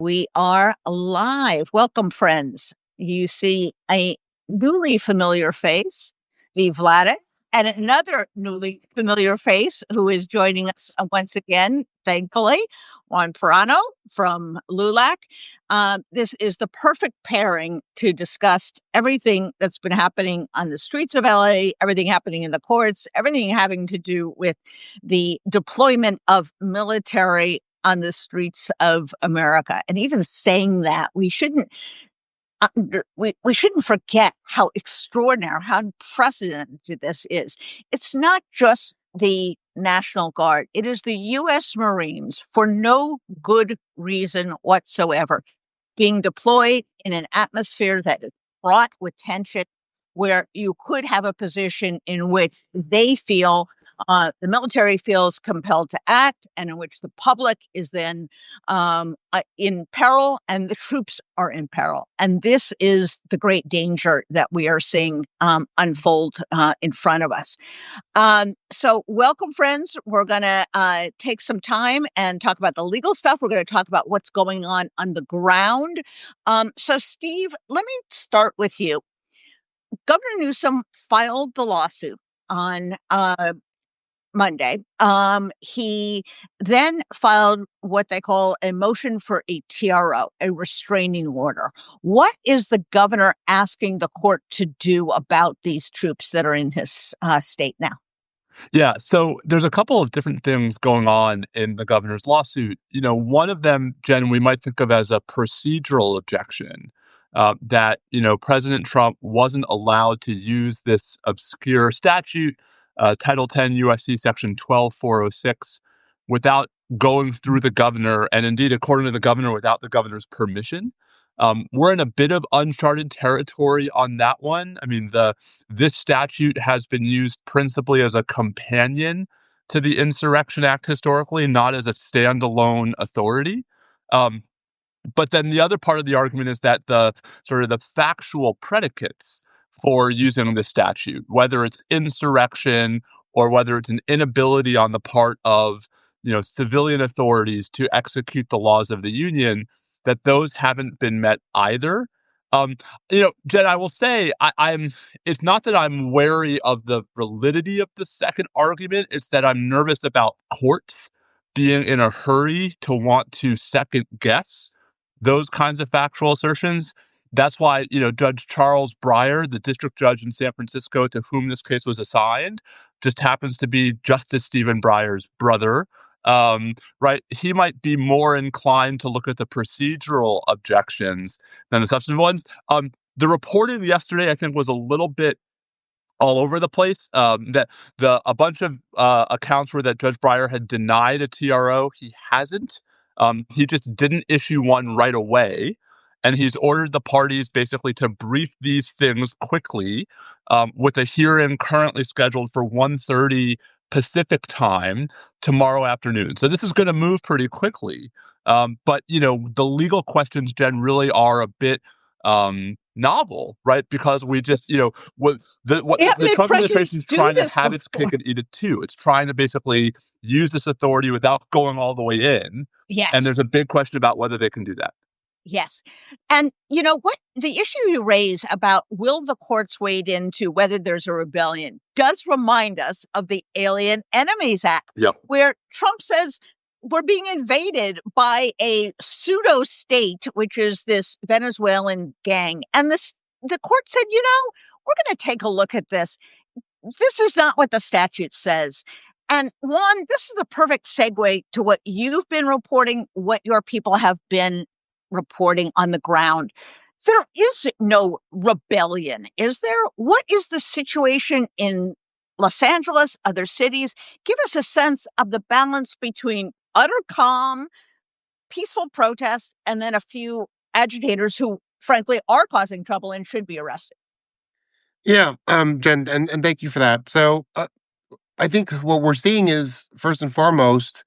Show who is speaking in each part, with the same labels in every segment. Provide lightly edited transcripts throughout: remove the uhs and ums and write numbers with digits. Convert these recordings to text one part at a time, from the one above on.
Speaker 1: We are live. Welcome, friends. You see a newly familiar face, Steve Vladeck, and another newly familiar face who is joining us once again, thankfully, Juan Perano from LULAC. This is the perfect pairing to discuss everything that's been happening on the streets of LA, everything happening in the courts, everything having to do with the deployment of military on the streets of America. And even saying that, we shouldn't we shouldn't forget how extraordinary, how unprecedented this is. It's not just the National Guard; it is the U.S. Marines for no good reason whatsoever, being deployed in an atmosphere that is fraught with tension, where you could have a position in which they feel, the military feels compelled to act, and in which the public is then in peril and the troops are in peril. And this is the great danger that we are seeing unfold in front of us. So welcome, friends. We're going to take some time and talk about the legal stuff. We're going to talk about what's going on the ground. So, Steve, let me start with you. Governor Newsom filed the lawsuit on Monday. He then filed what they call a motion for a TRO, a restraining order. What is the governor asking the court to do about these troops that are in his state now?
Speaker 2: Yeah, so there's a couple of different things going on in the governor's lawsuit. One of them, Jen, we might think of as a procedural objection that, President Trump wasn't allowed to use this obscure statute, Title 10 USC Section 12406, without going through the governor, and indeed, according to the governor, without the governor's permission. We're in a bit of uncharted territory on that one. I mean, this statute has been used principally as a companion to the Insurrection Act historically, not as a standalone authority. Um, but then the other part of the argument is that the sort of the factual predicates for using the statute, whether it's insurrection or whether it's an inability on the part of civilian authorities to execute the laws of the union, that those haven't been met either. Um, Jen, I will say I'm. It's not that I'm wary of the validity of the second argument. It's that I'm nervous about courts being in a hurry to want to second guess those kinds of factual assertions. That's why, Judge Charles Breyer, the district judge in San Francisco to whom this case was assigned, just happens to be Justice Stephen Breyer's brother. Right? He might be more inclined to look at the procedural objections than the substantive ones. The reporting yesterday, I think, was a little bit all over the place. That a bunch of accounts were that Judge Breyer had denied a TRO. He hasn't. He just didn't issue one right away, and he's ordered the parties basically to brief these things quickly, with a hearing currently scheduled for 1:30 Pacific time tomorrow afternoon. So this is going to move pretty quickly. But the legal questions, Jen, really are a bit novel, right? Because we just, what
Speaker 1: Yeah,
Speaker 2: the Trump administration is
Speaker 1: presidents do
Speaker 2: trying to
Speaker 1: this
Speaker 2: have its
Speaker 1: before.
Speaker 2: cake and eat it too. It's trying to basically use this authority without going all the way in. And
Speaker 1: Yes.
Speaker 2: there's a big question about whether they can do that.
Speaker 1: Yes. And you know what? The issue you raise about will the courts wade into whether there's a rebellion does remind us of the Alien Enemies Act,
Speaker 2: Yep.
Speaker 1: where Trump says we're being invaded by a pseudo state, which is this Venezuelan gang. And the court said, we're going to take a look at this. This is not what the statute says. And Juan, this is the perfect segue to what you've been reporting, what your people have been reporting on the ground. There is no rebellion, is there? What is the situation in Los Angeles, other cities? Give us a sense of the balance between utter calm, peaceful protest, and then a few agitators who, frankly, are causing trouble and should be arrested.
Speaker 3: Yeah, Jen, and thank you for that. So, I think what we're seeing is, first and foremost,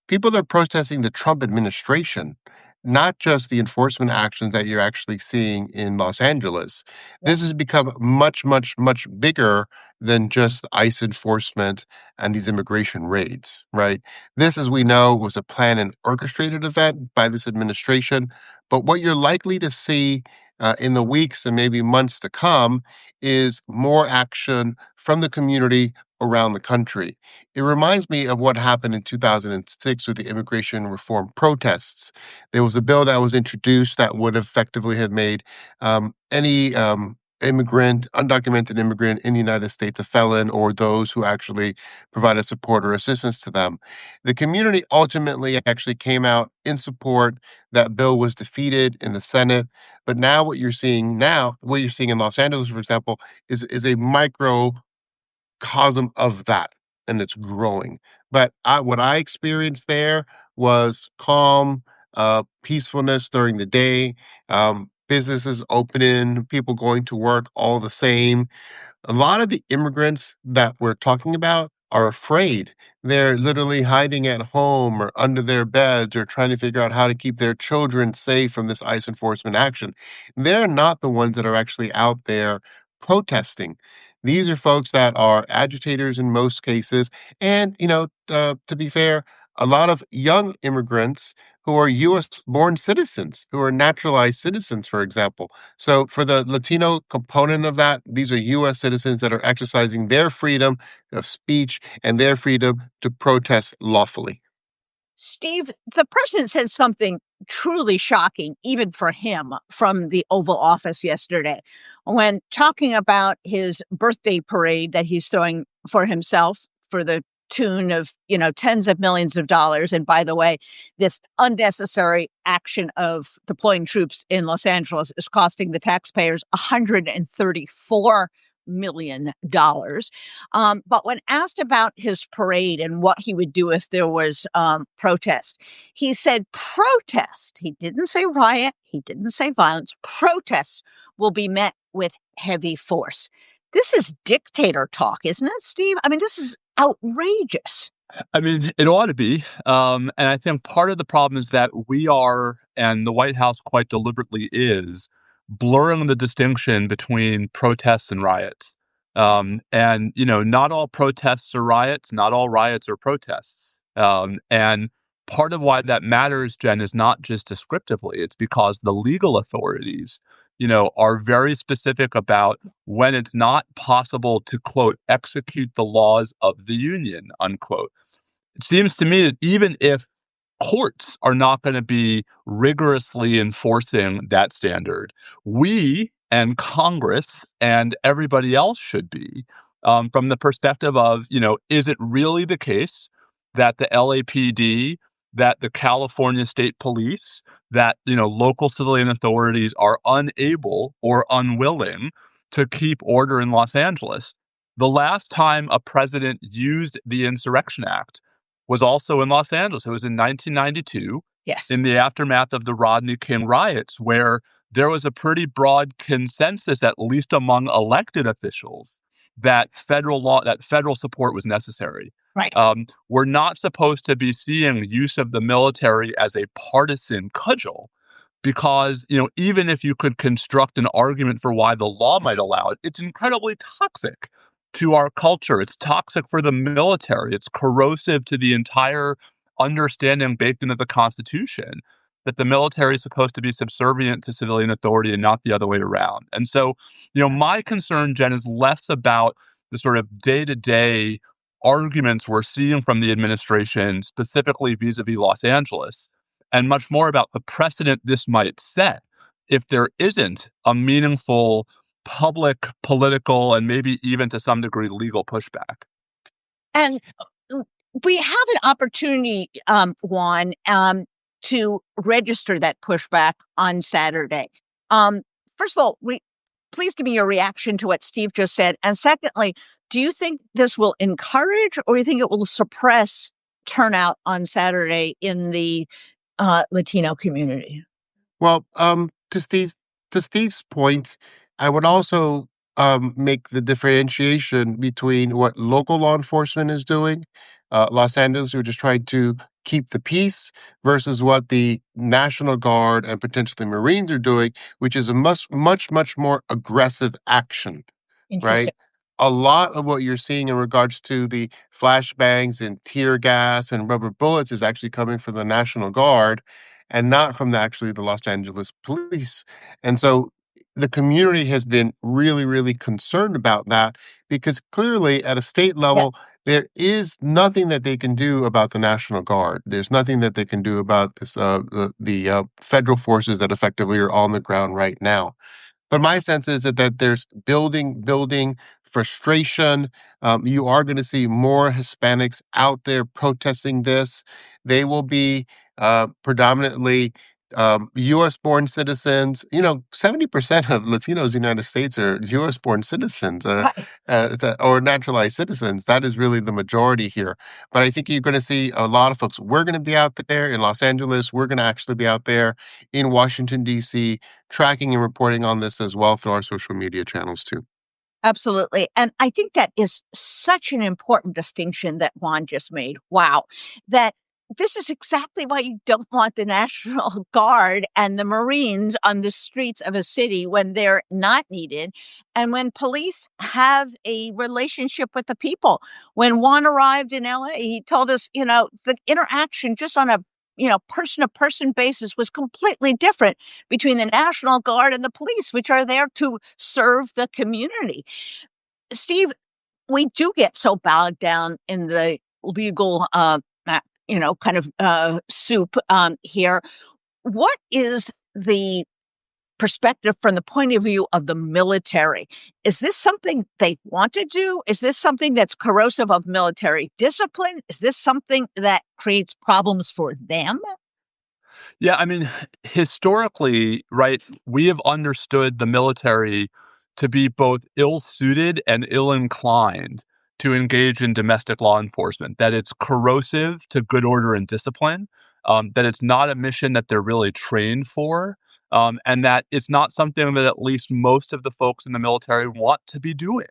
Speaker 3: people are protesting the Trump administration not just the enforcement actions that you're actually seeing in Los Angeles.
Speaker 1: Yeah.
Speaker 3: This has become much, much, much bigger than just ICE enforcement and these immigration raids, right? This, as we know, was a planned and orchestrated event by this administration. But what you're likely to see in the weeks and maybe months to come is more action from the community around the country. It reminds me of what happened in 2006 with the immigration reform protests. There was a bill that was introduced that would effectively have made any immigrant, undocumented immigrant in the United States a felon, or those who actually provided support or assistance to them. The community ultimately actually came out in support. That bill was defeated in the Senate. But now, what you're seeing in Los Angeles, for example, is a microcosm of that, and it's growing. But what I experienced there was calm, peacefulness during the day, businesses opening, people going to work all the same. A lot of the immigrants that we're talking about are afraid. They're literally hiding at home or under their beds or trying to figure out how to keep their children safe from this ICE enforcement action. They're not the ones that are actually out there protesting. These are folks that are agitators in most cases. And, to be fair, a lot of young immigrants who are US born citizens, who are naturalized citizens, for example. So for the Latino component of that, these are US citizens that are exercising their freedom of speech and their freedom to protest lawfully.
Speaker 1: Steve, the president said something truly shocking, even for him, from the Oval Office yesterday when talking about his birthday parade that he's throwing for himself for the tune of, tens of millions of dollars. And by the way, this unnecessary action of deploying troops in Los Angeles is costing the taxpayers $134 million. But when asked about his parade and what he would do if there was protest, he said protest. He didn't say riot. He didn't say violence. Protests will be met with heavy force. This is dictator talk, isn't it, Steve? I mean, this is outrageous.
Speaker 2: I mean, it ought to be. And I think part of the problem is that we are, and the White House quite deliberately is, blurring the distinction between protests and riots. And, not all protests are riots, not all riots are protests. And part of why that matters, Jen, is not just descriptively, it's because the legal authorities, are very specific about when it's not possible to, quote, execute the laws of the union, unquote. It seems to me that even if courts are not going to be rigorously enforcing that standard, we and Congress and everybody else should be, from the perspective of, is it really the case that the LAPD, that the California State Police, that, local civilian authorities are unable or unwilling to keep order in Los Angeles? The last time a president used the Insurrection Act was also in Los Angeles. It was in 1992,
Speaker 1: Yes.
Speaker 2: in the aftermath of the Rodney King riots, where there was a pretty broad consensus, at least among elected officials, that federal support was necessary.
Speaker 1: Right.
Speaker 2: We're not supposed to be seeing use of the military as a partisan cudgel, because even if you could construct an argument for why the law might allow it, it's incredibly toxic to our culture. It's toxic for the military. It's corrosive to the entire understanding baked into the Constitution that the military is supposed to be subservient to civilian authority and not the other way around. And so, my concern, Jen, is less about the sort of day-to-day arguments we're seeing from the administration, specifically vis-a-vis Los Angeles, and much more about the precedent this might set if there isn't a meaningful public, political, and maybe even to some degree legal pushback.
Speaker 1: And we have an opportunity, Juan, to register that pushback on Saturday. First of all, please give me your reaction to what Steve just said. And secondly, do you think this will encourage or do you think it will suppress turnout on Saturday in the Latino community?
Speaker 3: Well, to Steve's point, I would also make the differentiation between what local law enforcement is doing, Los Angeles, who are just trying to keep the peace, versus what the National Guard and potentially Marines are doing, which is a much more aggressive action, right?
Speaker 1: Interesting.
Speaker 3: A lot of what you're seeing in regards to the flashbangs and tear gas and rubber bullets is actually coming from the National Guard and not from actually the Los Angeles police. And so the community has been really concerned about that because clearly at a state
Speaker 1: Yeah,
Speaker 3: level, there is nothing that they can do about the National Guard. There's nothing that they can do about this, the federal forces that effectively are on the ground right now. But my sense is that there's building frustration. You are going to see more Hispanics out there protesting this. They will be predominantly U.S. born citizens. 70% of Latinos in the United States are U.S. born citizens
Speaker 1: right.
Speaker 3: or naturalized citizens. That is really the majority here. But I think you're going to see a lot of folks. We're going to be out there in Los Angeles. We're going to actually be out there in Washington, D.C., tracking and reporting on this as well through our social media channels too.
Speaker 1: Absolutely. And I think that is such an important distinction that Juan just made. Wow. That this is exactly why you don't want the National Guard and the Marines on the streets of a city when they're not needed and when police have a relationship with the people. When Juan arrived in LA, he told us, the interaction just on a person to person basis was completely different between the National Guard and the police, which are there to serve the community. Steve, we do get so bogged down in the legal, kind of soup here. What is the perspective from the point of view of the military? Is this something they want to do? Is this something that's corrosive of military discipline? Is this something that creates problems for them?
Speaker 2: Yeah, I mean, historically, right, we have understood the military to be both ill-suited and ill-inclined to engage in domestic law enforcement, that it's corrosive to good order and discipline, that it's not a mission that they're really trained for, and that it's not something that at least most of the folks in the military want to be doing.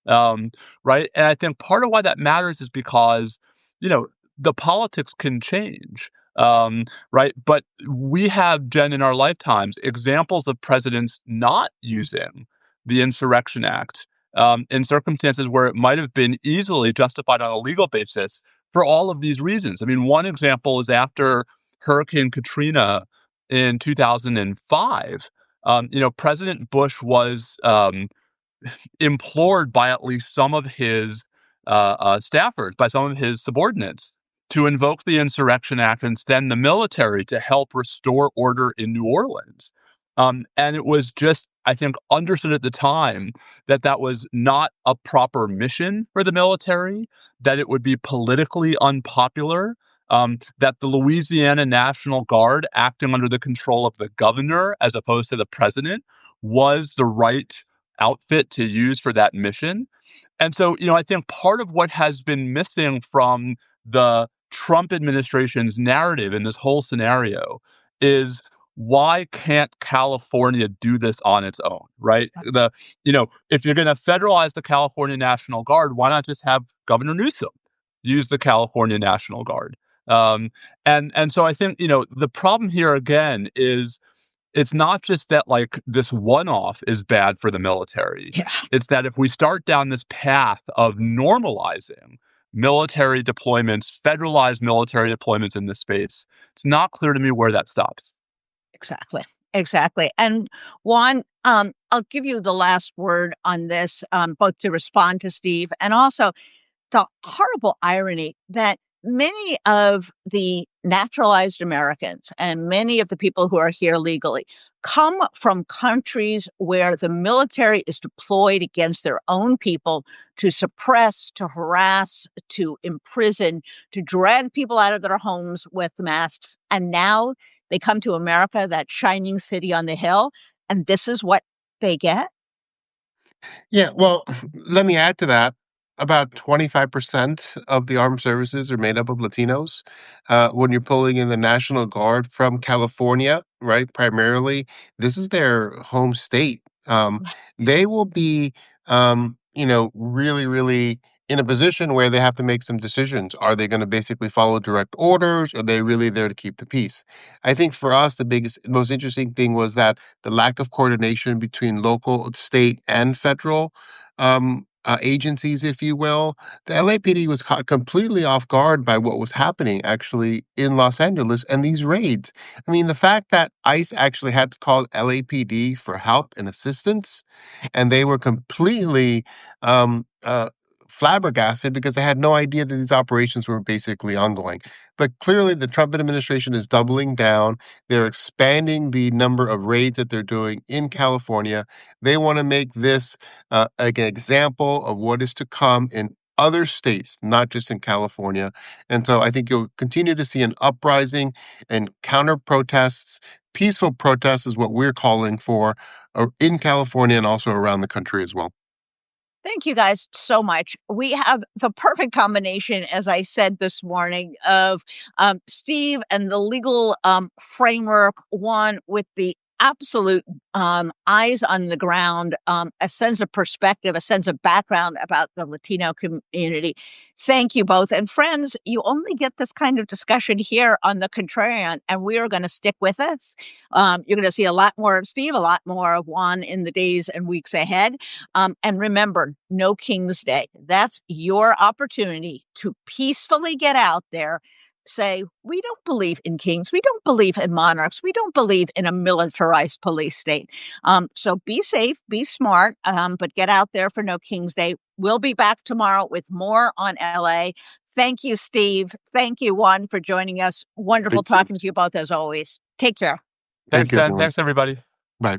Speaker 2: Um, right? And I think part of why that matters is because, you know, the politics can change. Right? But we have, Jen, in our lifetimes, examples of presidents not using the Insurrection Act in circumstances where it might have been easily justified on a legal basis for all of these reasons. I mean, one example is after Hurricane Katrina in 2005. President Bush was implored by at least some of his staffers, by some of his subordinates, to invoke the Insurrection Act and send the military to help restore order in New Orleans. And it was just, I think, understood at the time that that was not a proper mission for the military, that it would be politically unpopular, that the Louisiana National Guard, acting under the control of the governor as opposed to the president, was the right outfit to use for that mission. And so, I think part of what has been missing from the Trump administration's narrative in this whole scenario is why can't California do this on its own, right? If you're going to federalize the California National Guard, why not just have Governor Newsom use the California National Guard? And so I think, the problem here again is it's not just that, like, this one-off is bad for the military.
Speaker 1: Yeah.
Speaker 2: It's that if we start down this path of normalizing military deployments, federalized military deployments in this space, it's not clear to me where that stops.
Speaker 1: Exactly. Exactly. And Juan, I'll give you the last word on this, both to respond to Steve and also the horrible irony that many of the naturalized Americans and many of the people who are here legally come from countries where the military is deployed against their own people to suppress, to harass, to imprison, to drag people out of their homes with masks. And now they come to America, that shining city on the hill, and this is what they get.
Speaker 3: Yeah, well, let me add to that. About 25% of the armed services are made up of Latinos. When you're pulling in the National Guard from California, right, primarily, this is their home state. they will be, really, really in a position where they have to make some decisions. Are they going to basically follow direct orders? Or are they really there to keep the peace? I think for us, the most interesting thing was that the lack of coordination between local, state, and federal agencies, if you will. The LAPD was caught completely off guard by what was happening actually in Los Angeles and these raids. I mean, the fact that ICE actually had to call LAPD for help and assistance, and they were completely um, uh, flabbergasted because they had no idea that these operations were basically ongoing. But clearly, the Trump administration is doubling down. They're expanding the number of raids that they're doing in California. They want to make this like an example of what is to come in other states, not just in California. And so I think you'll continue to see an uprising and counter protests. Peaceful protests is what we're calling for in California and also around the country as well.
Speaker 1: Thank you guys so much. We have the perfect combination, as I said this morning, of Steve and the legal framework, one with the absolute eyes on the ground, a sense of perspective, a sense of background about the Latino community. Thank you both. And friends, you only get this kind of discussion here on The Contrarian, and we are going to stick with us. You're going to see a lot more of Steve, a lot more of Juan in the days and weeks ahead. And remember, no King's Day. That's your opportunity to peacefully get out there, say, we don't believe in kings. We don't believe in monarchs. We don't believe in a militarized police state. So be safe, be smart, but get out there for No King's Day. We'll be back tomorrow with more on LA. Thank you, Steve. Thank you, Juan, for joining us. Wonderful
Speaker 3: Thank you.
Speaker 1: talking to you both as always. Take care.
Speaker 2: Thanks,
Speaker 3: Thank you,
Speaker 2: Jen.
Speaker 3: everyone.
Speaker 2: Thanks, everybody.
Speaker 3: Bye.